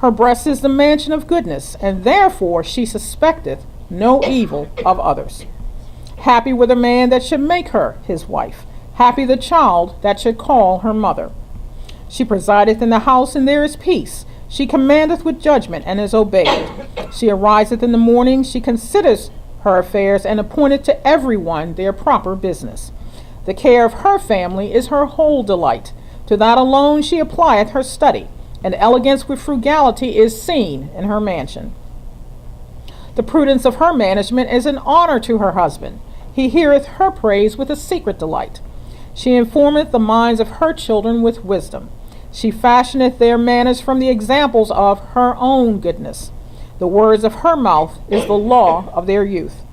Her breast is the mansion of goodness, and therefore she suspecteth no evil of others. Happy were the man that should make her his wife. Happy the child that should call her mother. She presideth in the house, and there is peace. She commandeth with judgment, and is obeyed. She ariseth in the morning, she considers her affairs, and appointeth to every one their proper business. The care of her family is her whole delight. To that alone she applieth her study, and elegance with frugality is seen in her mansion. The prudence of her management is an honor to her husband. He heareth her praise with a secret delight. She informeth the minds of her children with wisdom. She fashioneth their manners from the examples of her own goodness. The words of her mouth is the law of their youth.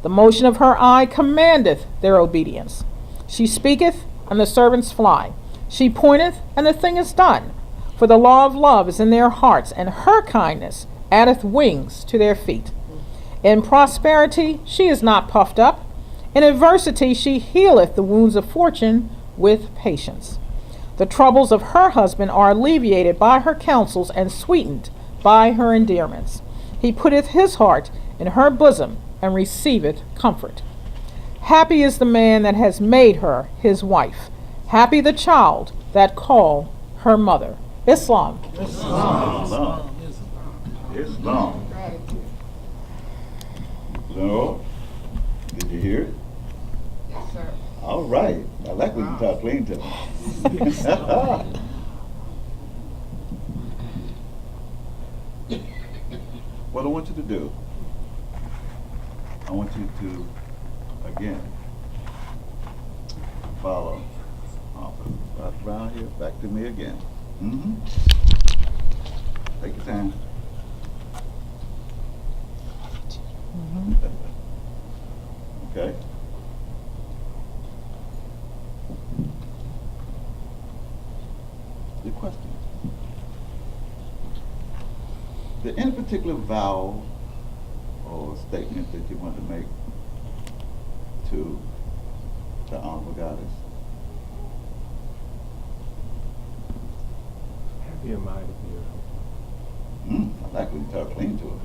The motion of her eye commandeth their obedience. She speaketh, and the servants fly. She pointeth, and the thing is done. For the law of love is in their hearts, and her kindness addeth wings to their feet. In prosperity she is not puffed up. In adversity she healeth the wounds of fortune with patience. The troubles of her husband are alleviated by her counsels, and sweetened by her endearments. He putteth his heart in her bosom, and receiveth comfort. Happy is the man that has made her his wife. Happy the child that call her mother. Islam. Islam. Islam. So, did you hear it? Yes, sir. All right. I like when you talk clean to me. What I want you to do, I want you to, again, follow. Right around here, back to me again. Take your time. Okay. The question. Is there any particular vow or statement that you want to make to the Honorable Goddess? Happy am I to be your husband. I like when you talk clean to her.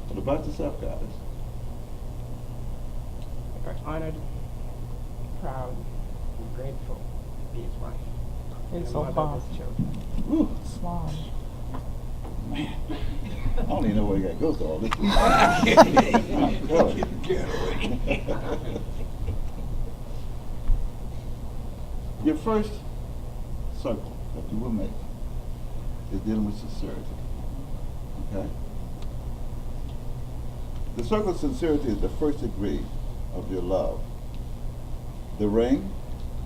What about yourself, Goddess? We are honored, proud, and grateful to be his wife. It's and so mother of far. his children. Whew. Islam. Man, I don't even know where you got to go to all this. Your first circle that you will make is dealing with sincerity. Okay? The circle of sincerity is the first degree of your love. The ring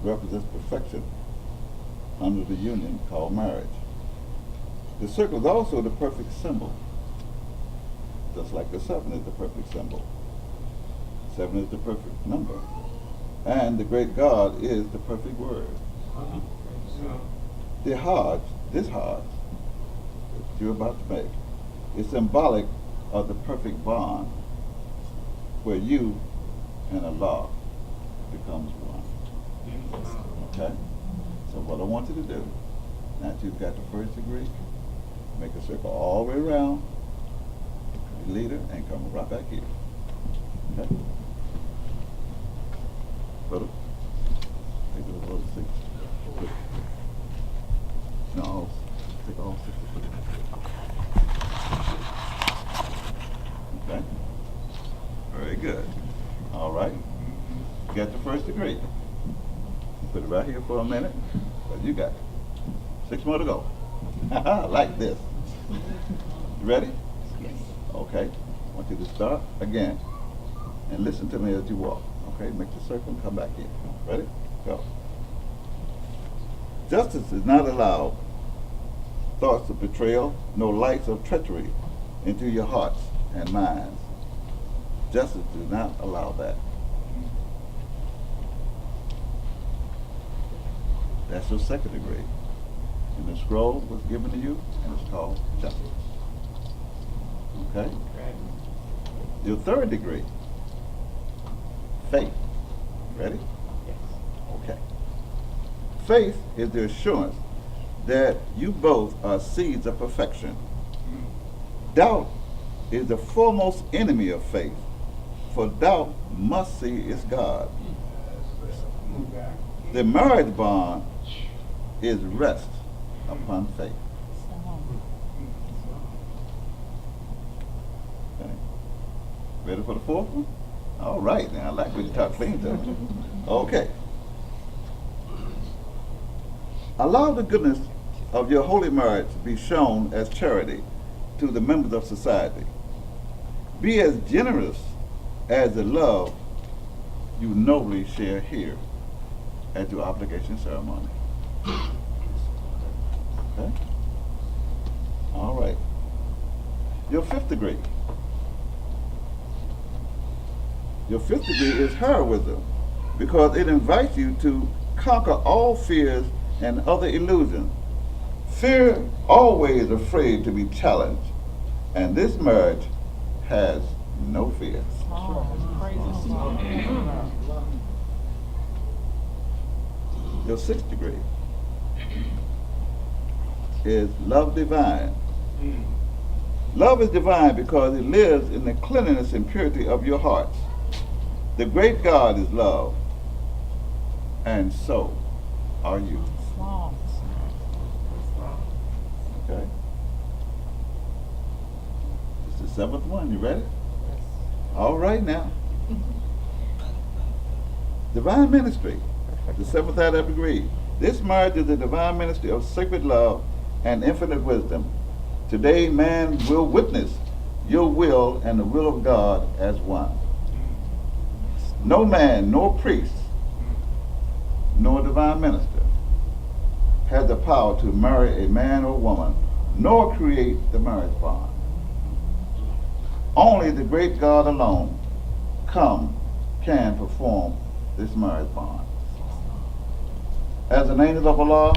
represents perfection under the union called marriage. The circle is also the perfect symbol, just like the 7 is the perfect symbol. 7 is the perfect number. And the great God is the perfect word. The Hajj, this Hajj that you're about to make, is symbolic of the perfect bond where you and Allah becomes one. Okay? So what I want you to do, now that you've got the first degree, make a circle all the way around the leader and come right back here. Okay? Brother, take a little 6. No, take all 6 and put it in. Okay? Very good. All right. You got the first degree. Put it right here for a minute. But you got it. 6 more to go. Like this. You ready? Yes. Okay. I want you to start again and listen to me as you walk. Okay, make the circle and come back in. Ready? Go. Justice is not allowed. Thoughts of betrayal, no lights of treachery into your hearts and minds. Justice does not allow that. That's your second degree. And the scroll was given to you, and it's called justice. Okay? Your third degree, faith. Ready? Yes. Okay. Faith is the assurance that you both are seeds of perfection. Doubt is the foremost enemy of faith, for doubt must see its God. The marriage bond is rest upon faith. Okay. Ready for the fourth one? All right, now I like when you talk clean to me. Okay. Allow the goodness of your holy marriage to be shown as charity to the members of society. Be as generous as the love you nobly share here at your obligation ceremony. Okay? All right. Your fifth degree. Your fifth degree is heroism because it invites you to conquer all fears and other illusions. Fear always afraid to be challenged, and this marriage has no fear. Your sixth degree is love divine. Love is divine because it lives in the cleanliness and purity of your hearts. The great God is love, and so are you. Okay. It's the seventh one. You ready? All right now. Divine ministry. The seventh out of degree. This marriage is the divine ministry of sacred love and infinite wisdom. Today, man will witness your will and the will of God as one. No man, nor priest, nor divine minister has the power to marry a man or woman, nor create the marriage bond. Only the great God alone can perform this marriage bond. As an angel of Allah,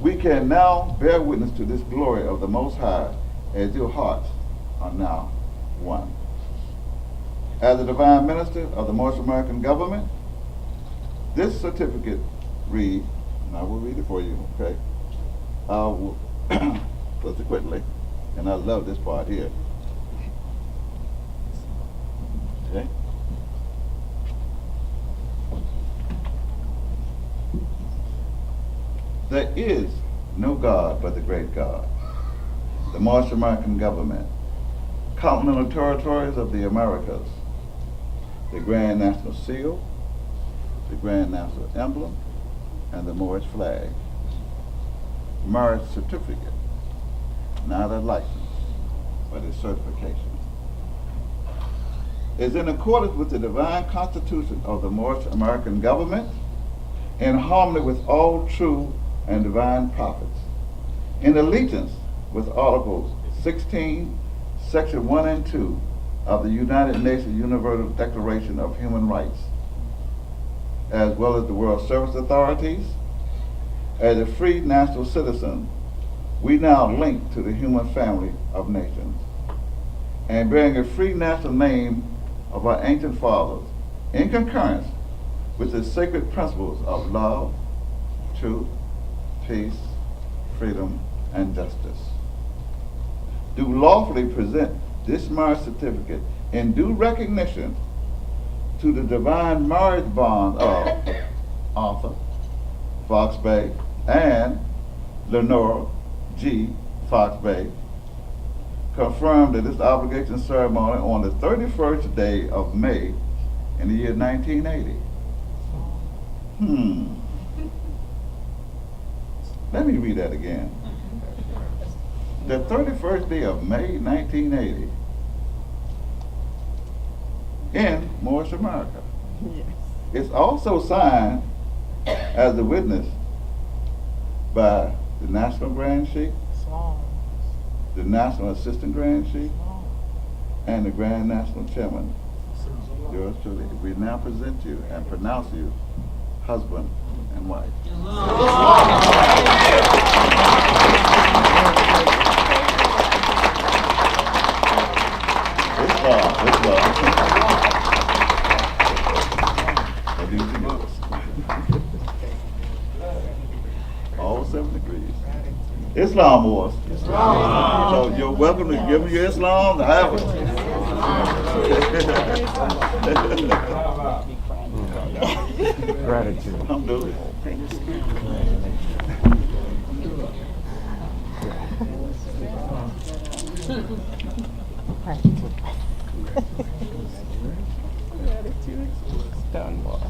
we can now bear witness to this glory of the Most High as your hearts are now one. As a divine minister of the Moorish American Government, this certificate reads, and I will read it for you, okay? I will subsequently, and I love this part here. Okay? There is no God but the great God, the Moorish American Government, continental territories of the Americas, the Grand National Seal, the Grand National Emblem, and the Moorish flag. Marriage certificate, not a license, but a certification. Is in accordance with the divine constitution of the Moorish American Government, in harmony with all true and divine prophets, in allegiance with Articles 16, Section 1 and 2 of the United Nations Universal Declaration of Human Rights, as well as the World Service Authorities. As a free national citizen, we now link to the human family of nations, and bearing a free national name of our ancient fathers, in concurrence with the sacred principles of love, truth, peace, freedom, and justice, do lawfully present this marriage certificate in due recognition to the divine marriage bond of Arthur Fox Bay and Lenore G. Fox Bay, confirmed at this obligation ceremony on the 31st day of May in the year 1980. Let me read that again. The 31st day of May 1980 in Moorish America. Yes. It's also signed as a witness by the National Grand Sheikh, the National Assistant Grand Sheikh, and the Grand National Chairman. Yours truly. We now present you and pronounce you husband and wife. This all said Islam wars. So you're welcome to give me your Islam to have it. Gratitude. Alhamdulillah.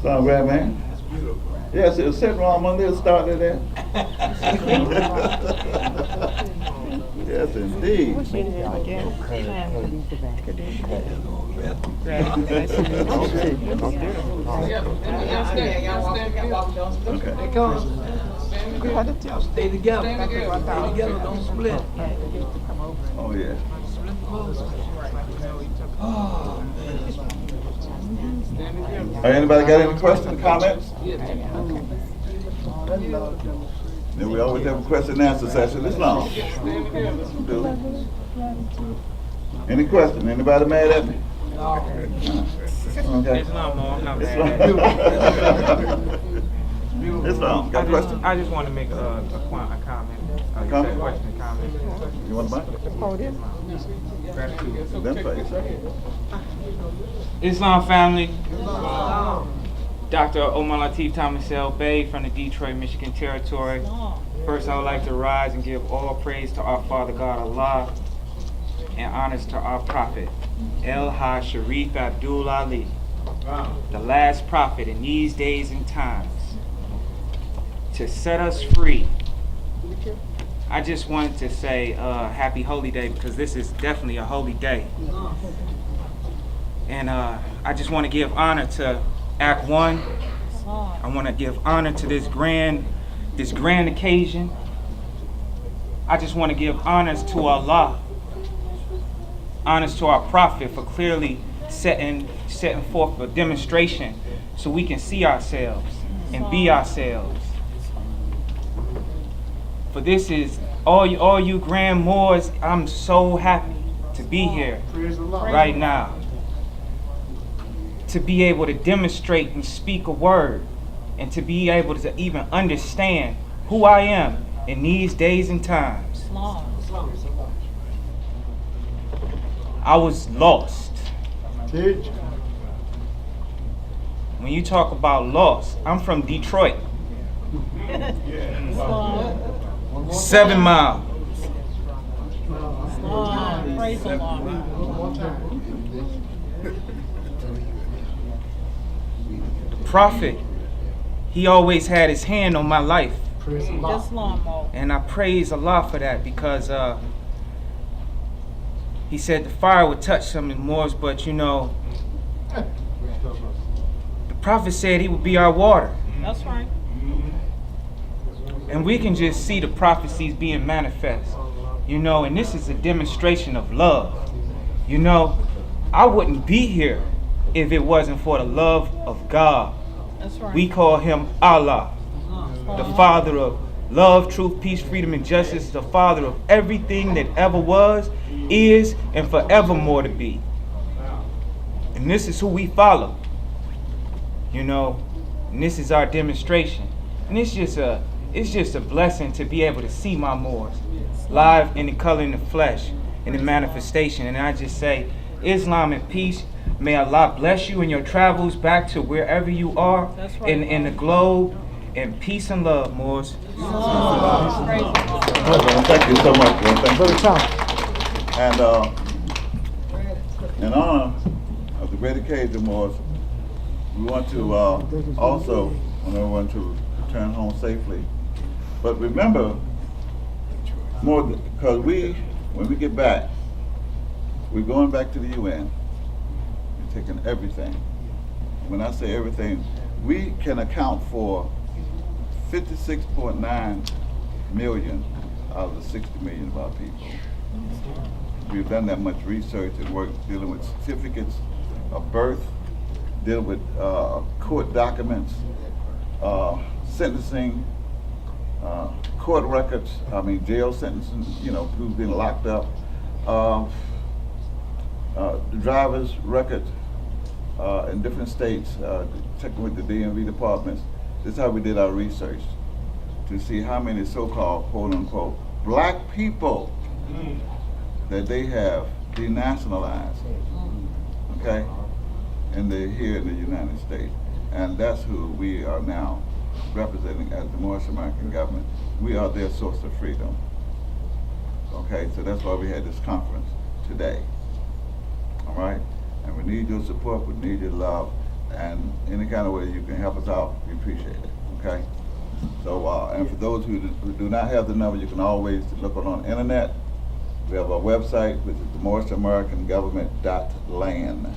Sound great, man? Yes, it was sitting around Monday and started there. Yes, indeed. Okay. Stay together. Stay together, don't split. Oh, yeah. Anybody got any questions, comments? Then we always have a question and answer session. It's long. Any question? Anybody mad at me? Okay. It's not more. I'm not It's mad. It's long. Got a question? I just want to make a comment. You Comment? said question and comment. You want the mic? Them face. Islam family. Dr. Omar Latif Thomas L. Bay from the Detroit, Michigan territory. First, I would like to rise and give all praise to our Father God Allah and honors to our prophet, El-Haj Sharif Abdul Ali, the last prophet in these days and times, to set us free. I just wanted to say happy holy day, because this is definitely a holy day. And I just want to give honor to Act 1. I want to give honor to this grand occasion. I just want to give honors to Allah, honors to our prophet for clearly setting forth a demonstration so we can see ourselves and be ourselves. For this is all you grand Moors. I'm so happy to be here right now, to be able to demonstrate and speak a word, and to be able to even understand who I am in these days and times. I was lost. When you talk about lost, I'm from Detroit. 7 Mile. Praise the Lord. The prophet, he always had his hand on my life. And I praise Allah for that, because he said the fire would touch some of the Moors, but you know, the prophet said he would be our water. That's right. And we can just see the prophecies being manifest, you know, and this is a demonstration of love. You know, I wouldn't be here if it wasn't for the love of God. That's right. We call him Allah, the Father of love, truth, peace, freedom, and justice, the Father of everything that ever was, is, and forevermore to be. And this is who we follow, you know, and this is our demonstration. And it's just a blessing to be able to see my Moors live in the color, in the flesh, in the manifestation. And I just say, Islam and peace. May Allah bless you in your travels back to wherever you are in the globe. And peace and love, Moors. Thank you so much, man. Thank you. And in honor of the great occasion, Moors, we want to also want everyone to return home safely. But remember, more because when we get back, we're going back to the UN. We're taking everything. When I say everything, we can account for 56.9 million out of the 60 million of our people. We've done that much research and work dealing with certificates of birth, dealing with court documents, sentencing, court records, jail sentencing, who's been locked up, the driver's record in different states, checking with the DMV departments. This is how we did our research to see how many so-called quote-unquote black people that they have denationalized, okay, and they're here in the United States. And that's who we are now representing as the Moorish American Government. We are their source of freedom. Okay, so that's why we had this conference today. All right? And we need your support, we need your love, and any kind of way you can help us out, we appreciate it. Okay? So, and for those who do not have the number, you can always look on the internet. We have our website, which is the Moorish American Government.land.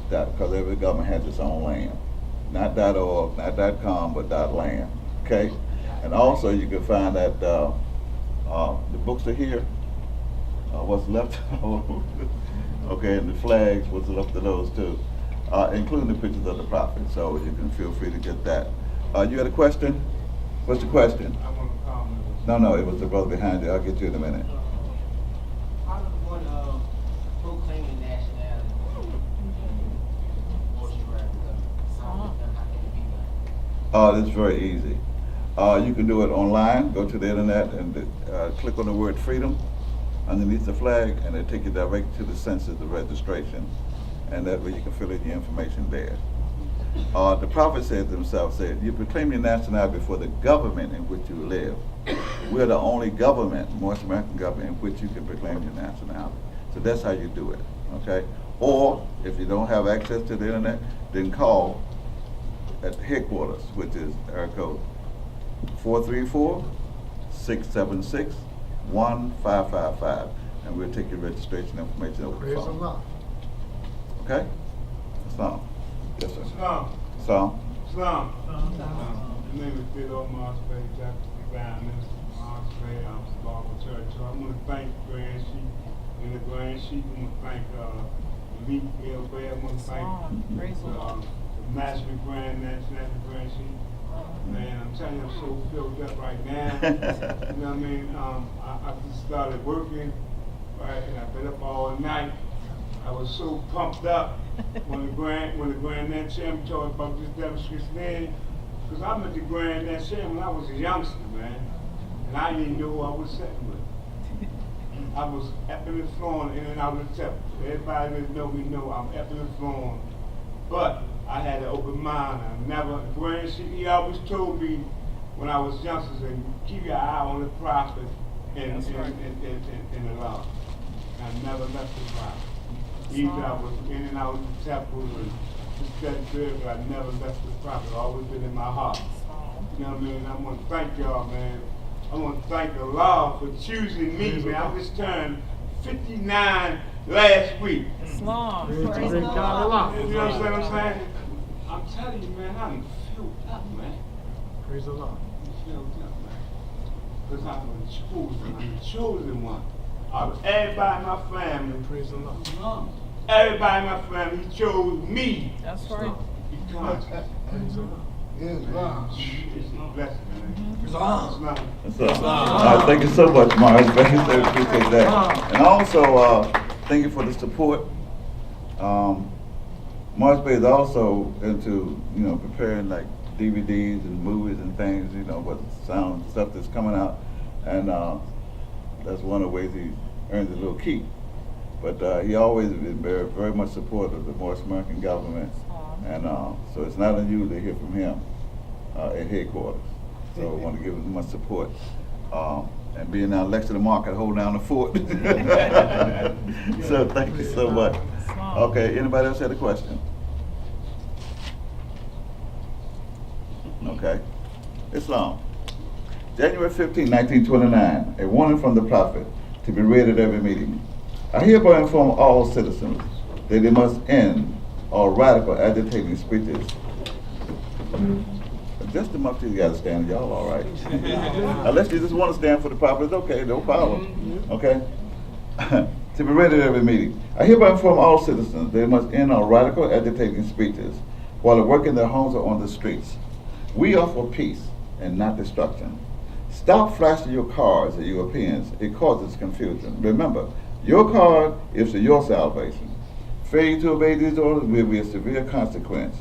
Because every government has its own land. Not .org, not .com, but .land. Okay? And also you can find that the books are here. What's left, okay, and the flags, what's left of those too, including the pictures of the prophet. So you can feel free to get that. You had a question? What's the question? I want to comment. No, it was the brother behind you. I'll get you in a minute. How does one proclaim the nationality? Moorish American Government? How can it be done? It's very easy. You can do it online. Go to the internet and click on the word freedom underneath the flag, and it'll take you directly to the census, the registration, and that way you can fill in your information there. The prophet said to himself, you proclaim your nationality before the government in which you live. We're the only government, Moorish American Government, in which you can proclaim your nationality. So that's how you do it, okay? Or, if you don't have access to the internet, then call at the headquarters, which is area code 434-676-1555, and we'll take your registration information over the phone. Okay? Islam. Yes, sir. Islam. Islam. Islam. My name is Bill Moorish American Government, Divine Minister Moorish American Bible Church. So I want to thank Grand Sheik and the Grand Sheik. I want to thank Elite Bill Bay. I want to thank the National Grand Sheik. Man, I'm telling you, I'm so filled up right now. You know what I mean? I just started working, right, and I've been up all night. I was so pumped up when the Grand Chairman told about this demonstration then, because I met the Grand Chairman when I was a youngster, man, and I didn't know who I was sitting with. I was epping and flowing in and out of the temple. Everybody that know me know I'm epping and flowing, but I had an open mind. Grand Sheik, he always told me when I was youngster, said, keep your eye on the prophet and the law. I never left the prophet. Either I was in and out of the temple and just that good, but I never left the prophet. Always been in my heart. You know what I mean? I want to thank y'all, man. I want to thank Allah for choosing me, man. I just turned 59 last week. Islam. You know what I'm saying? I'm telling you, man, I'm filled up, man. Praise the Lord. I'm filled up, man. Because I'm the chosen one. Out of everybody in my family, Praise the Lord. everybody in my family chose me. That's right. Because Praise the Lord. it's a blessing, man. Islam. So, thank you so much, Mars. Thank you, sir. Appreciate that. And also, thank you for the support. Mars Bay is also into, preparing like DVDs and movies and things, with sound stuff that's coming out. And that's one of the ways he earns a little keep. But he always been very, very much supportive of the Moorish American Government. And so it's not unusual to hear from him at headquarters. So I want to give him much support. And being now next to the market, hold down the fort. So thank you so much. Okay, anybody else had a question? Okay. Islam. January 15, 1929, a warning from the prophet to be read at every meeting. I hereby inform all citizens that they must end all radical agitating speeches. Just the much you gotta stand, y'all all right. Unless you just want to stand for the prophet, it's okay, no problem. Okay? To be read at every meeting. I hereby inform all citizens they must end all radical agitating speeches while at work in their homes or on the streets. We are for peace and not destruction. Stop flashing your cards at Europeans. It causes confusion. Remember, your card is for your salvation. Failure to obey these orders will be a severe consequence.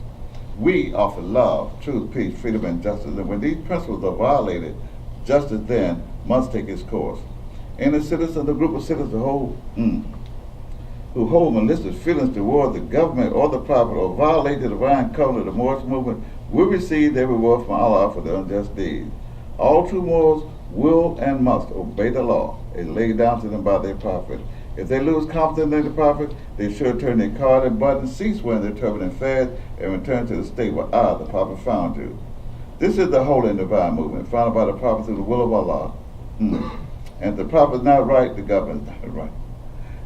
We offer love, truth, peace, freedom, and justice. And when these principles are violated, justice then must take its course. Any citizen, the group of citizens who hold malicious feelings toward the government or the prophet or violate the divine covenant of the Moorish movement will receive their reward from Allah for their unjust deeds. All true Moors will and must obey the law as laid down to them by their prophet. If they lose confidence in the prophet, they should turn their card and button, cease wearing their turban and fast, and return to the state where I, the prophet, found you. This is the holy and divine movement, founded by the prophet through the will of Allah. And if the prophet is not right, the government is not right.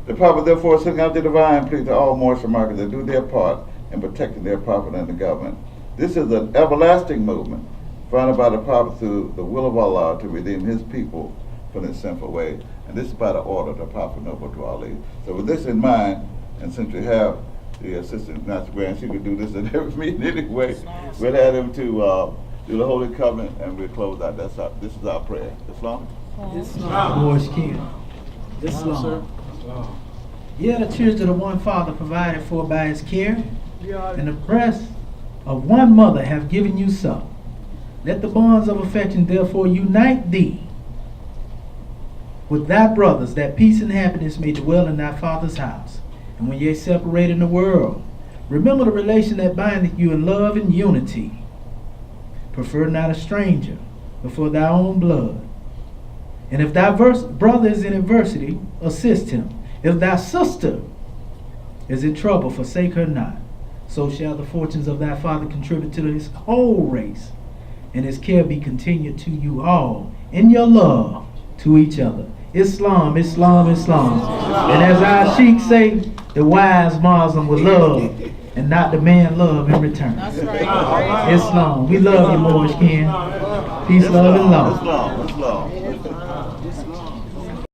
The prophet therefore sending out the divine plea to all Moorish Americans to do their part in protecting their prophet and the government. This is an everlasting movement, founded by the prophet through the will of Allah to redeem his people from their sinful ways. And this is by the order of the Prophet Noble to Ali. So with this in mind, and since we have the assistant master grand, she could do this at every meeting anyway, we'll add him to do the Holy Covenant, and we'll close out. This is our prayer. Islam? Moorish King. Islam. Yeah, the children of the one Father provided for by his care, and the breast of one mother have given you suck. Let the bonds of affection therefore unite thee with thy brothers, that peace and happiness may dwell in thy father's house. And when ye separate in the world, remember the relation that bindeth you in love and unity. Prefer not a stranger before thy own blood. And if thy brother is in adversity, assist him. If thy sister is in trouble, forsake her not. So shall the fortunes of thy father contribute to his whole race, and his care be continued to you all in your love to each other. Islam, Islam, Islam. And as our sheikh say, the wise Muslim will love and not demand love in return. That's right. Islam. We love you, Moorish King. Peace, love, and love. Islam.